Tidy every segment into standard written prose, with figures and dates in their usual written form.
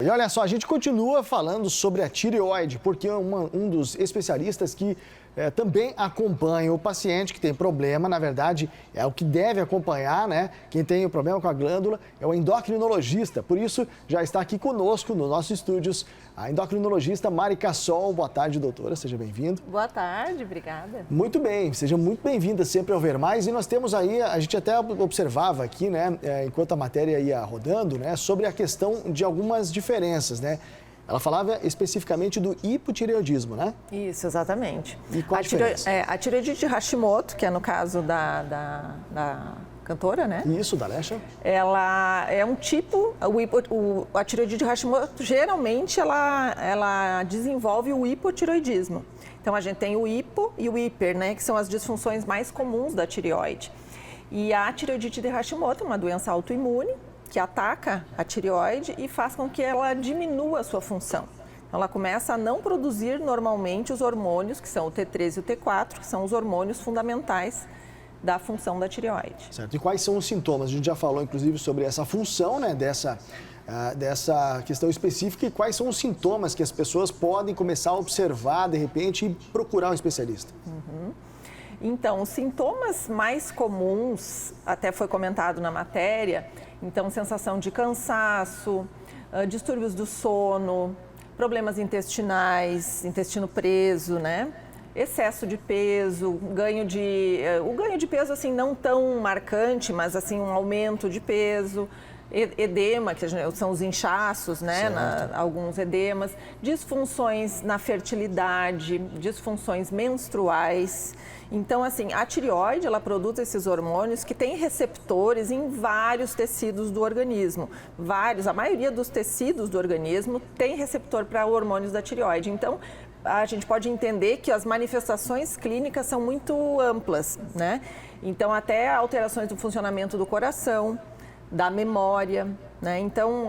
E olha só, a gente continua falando sobre a tireoide, porque um dos especialistas que também acompanha o paciente que tem problema, na verdade, é o que deve acompanhar, né? Quem tem o problema com a glândula é o endocrinologista. Por isso, já está aqui conosco, nos nossos estúdios, a endocrinologista Mari Cassol. Boa tarde, doutora, seja bem-vinda. Boa tarde, obrigada. Muito bem, seja muito bem-vinda sempre ao Ver Mais. E nós temos aí, a gente até observava aqui, né, enquanto a matéria ia rodando, né, sobre a questão de algumas diferenças, né? Ela falava especificamente do hipotireoidismo, né? Isso, exatamente. E qual a diferença? A tireoidite de Hashimoto, que é no caso da cantora, né? Isso, da Alexa. Ela é um tipo, a tireoidite de Hashimoto, geralmente ela desenvolve o hipotireoidismo. Então a gente tem o hipo e o hiper, né? Que são as disfunções mais comuns da tireoide. E a tireoidite de Hashimoto é uma doença autoimune, que ataca a tireoide e faz com que ela diminua a sua função. Então, ela começa a não produzir normalmente os hormônios, que são o T3 e o T4, que são os hormônios fundamentais da função da tireoide. Certo. E quais são os sintomas? A gente já falou, inclusive, sobre essa função, né, dessa questão específica, e quais são os sintomas que as pessoas podem começar a observar, de repente, e procurar um especialista. Então, os sintomas mais comuns, até foi comentado na matéria, então, sensação de cansaço, distúrbios do sono, problemas intestinais, intestino preso, né? Excesso de peso, o ganho de peso, assim, não tão marcante, mas, assim, um aumento de peso, edema, que são os inchaços, né? Alguns edemas, disfunções na fertilidade, disfunções menstruais. Então, assim, a tireoide, ela produz esses hormônios que têm receptores em vários tecidos do organismo. A maioria dos tecidos do organismo tem receptor para hormônios da tireoide. Então, a gente pode entender que as manifestações clínicas são muito amplas, né? Então, até alterações do funcionamento do coração, da memória, né? Então,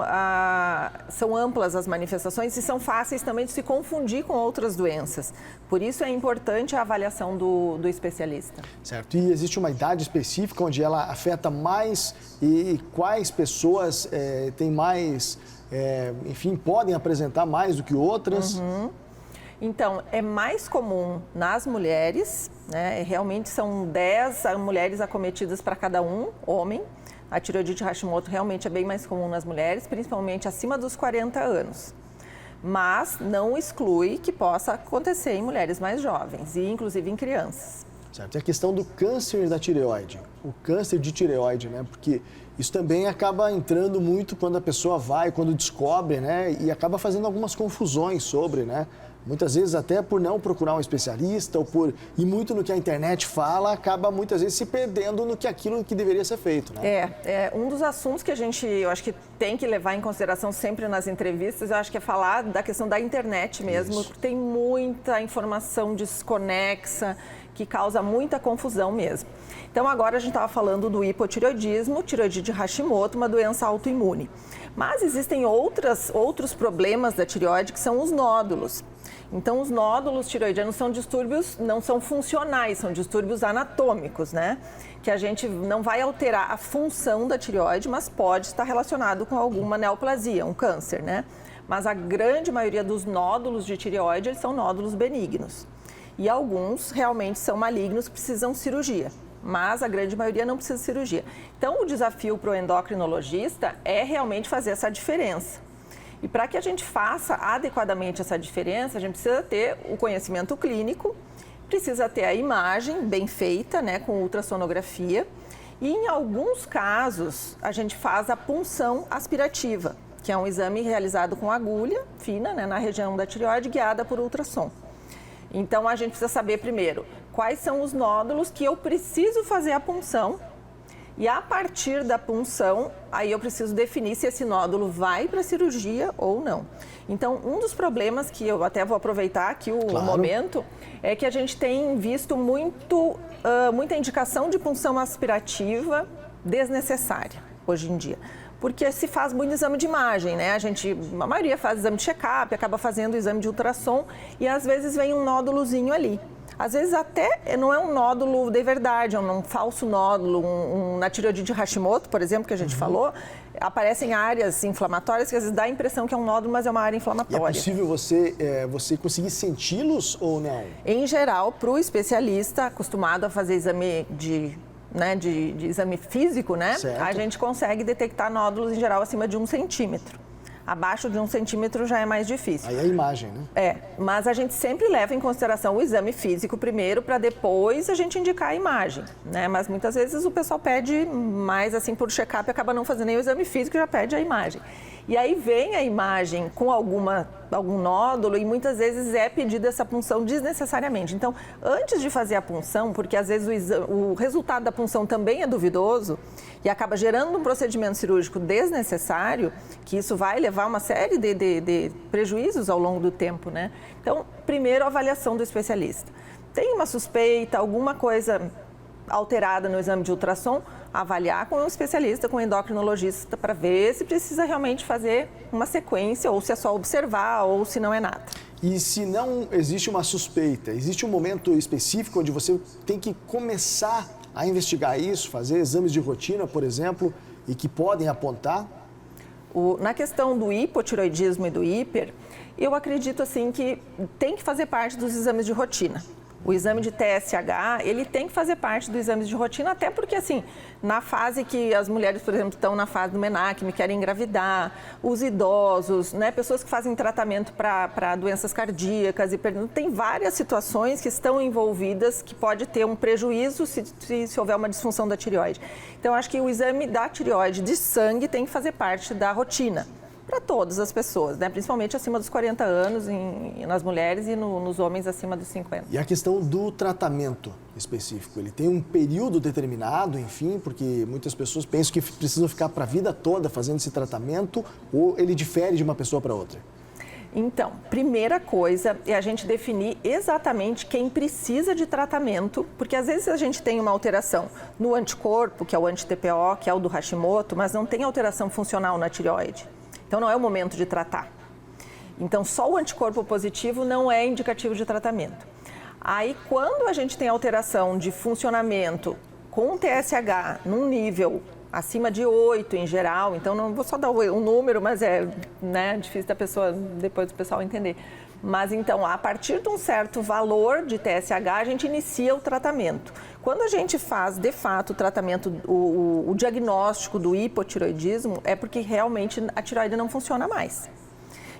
são amplas as manifestações e são fáceis também de se confundir com outras doenças. Por isso é importante a avaliação do especialista. Certo. E existe uma idade específica onde ela afeta mais e quais pessoas têm mais, enfim, podem apresentar mais do que outras? Então, é mais comum nas mulheres, né? Realmente são 10 mulheres acometidas para cada homem. A tireoidite Hashimoto realmente é bem mais comum nas mulheres, principalmente acima dos 40 anos. Mas não exclui que possa acontecer em mulheres mais jovens e inclusive em crianças. Certo. E a questão do câncer da tireoide, o câncer de tireoide, né? Porque isso também acaba entrando muito quando a pessoa vai, quando descobre, né? E acaba fazendo algumas confusões sobre, né? Muitas vezes até por não procurar um especialista ou por ir muito no que a internet fala, acaba muitas vezes se perdendo no que aquilo que deveria ser feito, né? É um dos assuntos que eu acho que tem que levar em consideração sempre nas entrevistas, eu acho que é falar da questão da internet mesmo, porque tem muita informação desconexa que causa muita confusão mesmo. Então agora a gente estava falando do hipotireoidismo, tireoidite de Hashimoto, uma doença autoimune. Mas existem outros problemas da tireoide que são os nódulos. Então, os nódulos tireoidianos são distúrbios, não são funcionais, são distúrbios anatômicos, né? Que a gente não vai alterar a função da tireoide, mas pode estar relacionado com alguma neoplasia, um câncer, né? Mas a grande maioria dos nódulos de tireoide, eles são nódulos benignos. E alguns realmente são malignos que precisam de cirurgia, mas a grande maioria não precisa de cirurgia. Então, o desafio para o endocrinologista é realmente fazer essa diferença. E para que a gente faça adequadamente essa diferença, a gente precisa ter o conhecimento clínico, precisa ter a imagem bem feita, né, com ultrassonografia. E em alguns casos, a gente faz a punção aspirativa, que é um exame realizado com agulha fina, né, na região da tireoide, guiada por ultrassom. Então, a gente precisa saber primeiro quais são os nódulos que eu preciso fazer a punção. E a partir da punção, aí eu preciso definir se esse nódulo vai para a cirurgia ou não. Então, um dos problemas que eu até vou aproveitar aqui o momento é que a gente tem visto muita indicação de punção aspirativa desnecessária hoje em dia. Porque se faz muito exame de imagem, né? A maioria faz exame de check-up, acaba fazendo o exame de ultrassom e às vezes vem um nódulozinho ali. Às vezes até não é um nódulo de verdade, é um falso nódulo. Na tireoidite de Hashimoto, por exemplo, que a gente falou, aparecem áreas inflamatórias que às vezes dá a impressão que é um nódulo, mas é uma área E inflamatória. é possível você conseguir senti-los ou não? Em geral, para o especialista acostumado a fazer exame de exame físico, né? Certo. A gente consegue detectar nódulos em geral acima de 1 centímetro. Abaixo de 1 centímetro já é mais difícil. Aí é a imagem, né? Mas a gente sempre leva em consideração o exame físico primeiro, para depois a gente indicar a imagem, né? Mas muitas vezes o pessoal pede mais assim por check-up e acaba não fazendo nem o exame físico e já pede a imagem. E aí vem a imagem com algum nódulo e muitas vezes é pedida essa punção desnecessariamente. Então, antes de fazer a punção, porque às vezes o resultado da punção também é duvidoso e acaba gerando um procedimento cirúrgico desnecessário, que isso vai levar uma série de prejuízos ao longo do tempo, né? Então, primeiro, a avaliação do especialista. Tem uma suspeita, alguma coisa alterada no exame de ultrassom, avaliar com um especialista, com um endocrinologista, para ver se precisa realmente fazer uma sequência, ou se é só observar, ou se não é nada. E se não existe uma suspeita, existe um momento específico onde você tem que começar a investigar isso, fazer exames de rotina, por exemplo, e que podem apontar? Na questão do hipotiroidismo e do hiper, eu acredito assim que tem que fazer parte dos exames de rotina. O exame de TSH, ele tem que fazer parte do exame de rotina, até porque, assim, na fase que as mulheres, por exemplo, estão na fase do menacme, querem engravidar, os idosos, né, pessoas que fazem tratamento para doenças cardíacas, tem várias situações que estão envolvidas que pode ter um prejuízo se houver uma disfunção da tireoide. Então, acho que o exame da tireoide de sangue tem que fazer parte da rotina para todas as pessoas, né? Principalmente acima dos 40 anos, nas mulheres e nos homens acima dos 50. E a questão do tratamento específico, ele tem um período determinado, enfim, porque muitas pessoas pensam que precisam ficar para a vida toda fazendo esse tratamento, ou ele difere de uma pessoa para outra? Então, primeira coisa é a gente definir exatamente quem precisa de tratamento, porque às vezes a gente tem uma alteração no anticorpo, que é o anti-TPO, que é o do Hashimoto, mas não tem alteração funcional na tireoide. Então, não é o momento de tratar. Então, só o anticorpo positivo não é indicativo de tratamento. Aí, quando a gente tem alteração de funcionamento com TSH num nível acima de 8 em geral, então não vou só dar um número, mas é, né, difícil da pessoa, depois do pessoal entender. Mas então, a partir de um certo valor de TSH, a gente inicia o tratamento. Quando a gente faz, de fato, o tratamento, o diagnóstico do hipotiroidismo, é porque realmente a tireoide não funciona mais.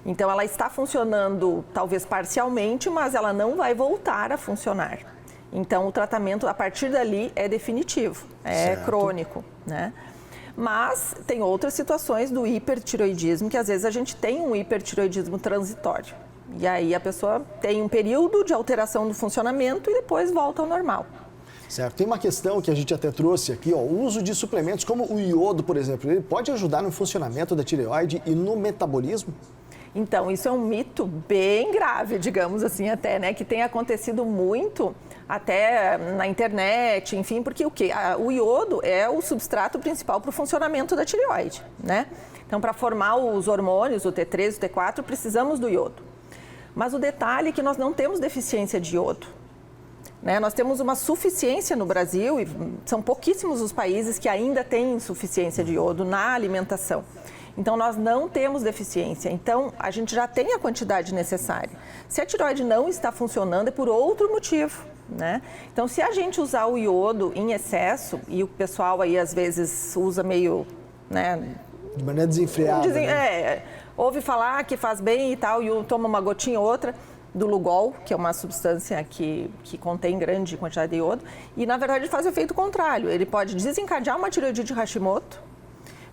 Então, ela está funcionando talvez parcialmente, mas ela não vai voltar a funcionar. Então, o tratamento, a partir dali, é definitivo, é crônico, né? Mas tem outras situações do hipertiroidismo, que às vezes a gente tem um hipertiroidismo transitório. E aí a pessoa tem um período de alteração do funcionamento e depois volta ao normal. Certo. Tem uma questão que a gente até trouxe aqui, ó, o uso de suplementos como o iodo, por exemplo, ele pode ajudar no funcionamento da tireoide e no metabolismo? Então, isso é um mito bem grave, digamos assim, até, né? Que tem acontecido muito, até na internet, enfim, porque o quê? O iodo é o substrato principal para o funcionamento da tireoide, né? Então, para formar os hormônios, o T3 e o T4, precisamos do iodo. Mas o detalhe é que nós não temos deficiência de iodo, né? Nós temos uma suficiência no Brasil, e são pouquíssimos os países que ainda têm insuficiência de iodo na alimentação. Então, nós não temos deficiência. Então, a gente já tem a quantidade necessária. Se a tireoide não está funcionando, é por outro motivo, né? Então, se a gente usar o iodo em excesso, e o pessoal aí às vezes usa meio, né? De maneira desenfreada, né? Ouve falar que faz bem e tal, e toma uma gotinha ou outra do Lugol, que é uma substância que contém grande quantidade de iodo, e na verdade faz o efeito contrário. Ele pode desencadear uma tireoidite Hashimoto,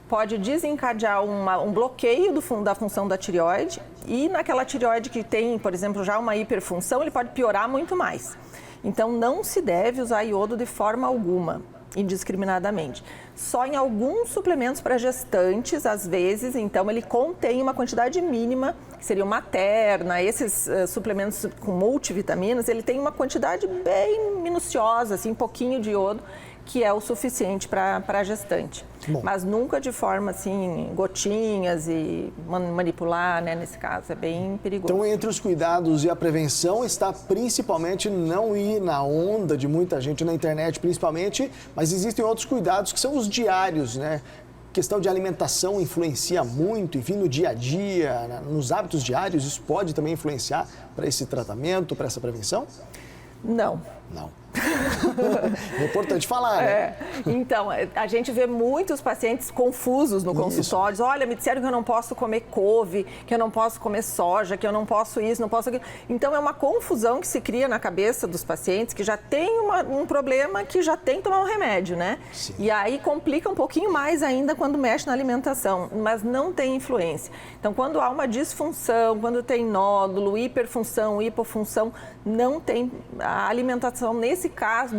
pode desencadear um bloqueio da função da tireoide, e naquela tireoide que tem, por exemplo, já uma hiperfunção, ele pode piorar muito mais. Então, não se deve usar iodo de forma alguma, indiscriminadamente. Só em alguns suplementos para gestantes, às vezes, então, ele contém uma quantidade mínima, que seria uma Materna, esses suplementos com multivitaminas, ele tem uma quantidade bem minuciosa, assim, pouquinho de iodo, que é o suficiente para a gestante. Bom. Mas nunca de forma assim, gotinhas e manipular, né, nesse caso, é bem perigoso. Então, entre os cuidados e a prevenção está principalmente não ir na onda de muita gente na internet, principalmente, mas existem outros cuidados que são os diários, né? questão de alimentação influencia muito, enfim, no dia a dia, nos hábitos diários, isso pode também influenciar para esse tratamento, para essa prevenção? Não. Não. É importante falar, né? Então, a gente vê muitos pacientes confusos no consultório. Olha, me disseram que eu não posso comer couve, que eu não posso comer soja, que eu não posso isso, não posso aquilo. Então, é uma confusão que se cria na cabeça dos pacientes que já tem um problema, que já tem que tomar um remédio, né? Sim. E aí complica um pouquinho mais ainda quando mexe na alimentação, mas não tem influência. Então, quando há uma disfunção, quando tem nódulo, hiperfunção, hipofunção, não tem a alimentação nesse caso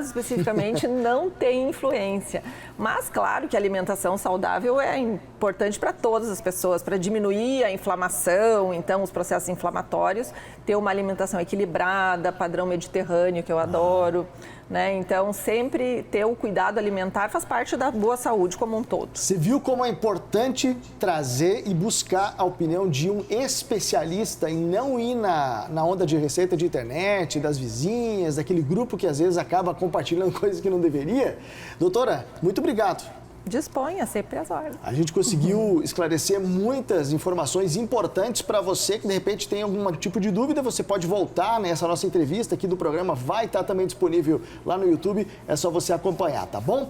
especificamente, não tem influência. Mas, claro que a alimentação saudável é importante para todas as pessoas, para diminuir a inflamação, então, os processos inflamatórios, ter uma alimentação equilibrada, padrão mediterrâneo, que eu adoro, né? Então, sempre ter o cuidado alimentar faz parte da boa saúde como um todo. Você viu como é importante trazer e buscar a opinião de um especialista e não ir na onda de receita de internet, das vizinhas, daquele grupo que às vezes acaba compartilhando coisas que não deveria? Doutora, muito obrigado. Disponha, sempre às ordens. A gente conseguiu esclarecer muitas informações importantes para você que de repente tem algum tipo de dúvida. Você pode voltar nessa nossa entrevista aqui do programa, vai estar também disponível lá no YouTube, é só você acompanhar, tá bom?